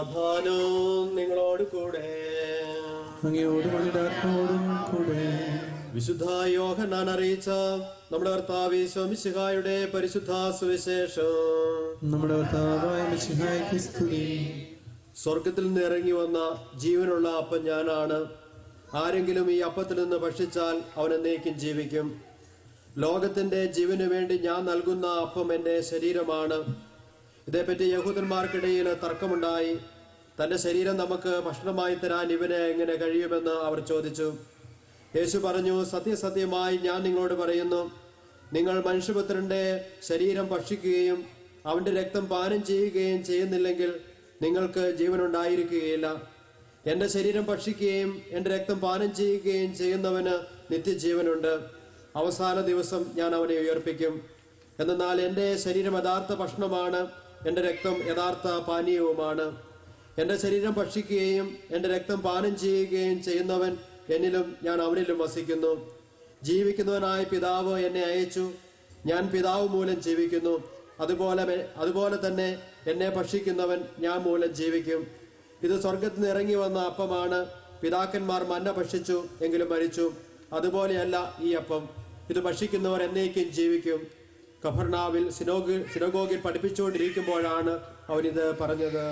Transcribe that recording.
സമാധാനവും നിങ്ങളോട് കൂടെ. വിശുദ്ധ യോഹന്നാൻ അറിയിച്ച നമ്മുടെ കർത്താവ് ഈശോ മിശിഹായുടെ പരിശുദ്ധ സുവിശേഷം. നമ്മുടെ കർത്താവായ മിശിഹായ്ക്ക് സ്തുതി. സ്വർഗത്തിൽ നിന്ന് ഇറങ്ങി വന്ന ജീവനുള്ള അപ്പം ഞാനാണ്. ആരെങ്കിലും ഈ അപ്പത്തിൽ നിന്ന് ഭക്ഷിച്ചാൽ അവൻ എന്നേക്കും ജീവിക്കും. ലോകത്തിന്റെ ജീവന് വേണ്ടി ഞാൻ നൽകുന്ന അപ്പം എന്റെ ശരീരമാണ്. ഇതേപ്പറ്റി യഹൂദന്മാർക്കിടയിൽ തർക്കമുണ്ടായി. തന്റെ ശരീരം നമുക്ക് ഭക്ഷണമായി തരാൻ ഇവന് എങ്ങനെ കഴിയുമെന്ന് അവർ ചോദിച്ചു. യേശു പറഞ്ഞു, സത്യസത്യമായി ഞാൻ നിങ്ങളോട് പറയുന്നു, നിങ്ങൾ മനുഷ്യപുത്രന്റെ ശരീരം ഭക്ഷിക്കുകയും അവന്റെ രക്തം പാനം ചെയ്യുകയും ചെയ്യുന്നില്ലെങ്കിൽ നിങ്ങൾക്ക് ജീവനുണ്ടായിരിക്കുകയില്ല. എന്റെ ശരീരം ഭക്ഷിക്കുകയും എന്റെ രക്തം പാനം ചെയ്യുകയും ചെയ്യുന്നവന് നിത്യജീവനുണ്ട്. അവസാന ദിവസം ഞാൻ അവനെ ഉയർപ്പിക്കും. എന്നാൽ എന്റെ ശരീരം യഥാർത്ഥ ഭക്ഷണമാണ്, എന്റെ രക്തം യഥാർത്ഥ പാനീയവുമാണ്. എന്റെ ശരീരം ഭക്ഷിക്കുകയും എന്റെ രക്തം പാനം ചെയ്യുകയും ചെയ്യുന്നവൻ എന്നിലും ഞാൻ അവനിലും വസിക്കുന്നു. ജീവിക്കുന്നവനായ പിതാവ് എന്നെ അയച്ചു. ഞാൻ പിതാവ് മൂലം ജീവിക്കുന്നു. അതുപോലെ തന്നെ എന്നെ ഭക്ഷിക്കുന്നവൻ ഞാൻ മൂലം ജീവിക്കും. ഇത് സ്വർഗത്തിൽ നിന്ന് ഇറങ്ങി വന്ന അപ്പമാണ്. പിതാക്കന്മാർ മന്ന ഭക്ഷിച്ചു, എങ്കിലും മരിച്ചു. അതുപോലെയല്ല ഈ അപ്പം. ഇത് ഭക്ഷിക്കുന്നവർ എന്നേക്കും ജീവിക്കും. കഫർനാവിൽ സിനഗോഗിൽ പഠിപ്പിച്ചുകൊണ്ടിരിക്കുമ്പോഴാണ് അവനിത് പറഞ്ഞത്.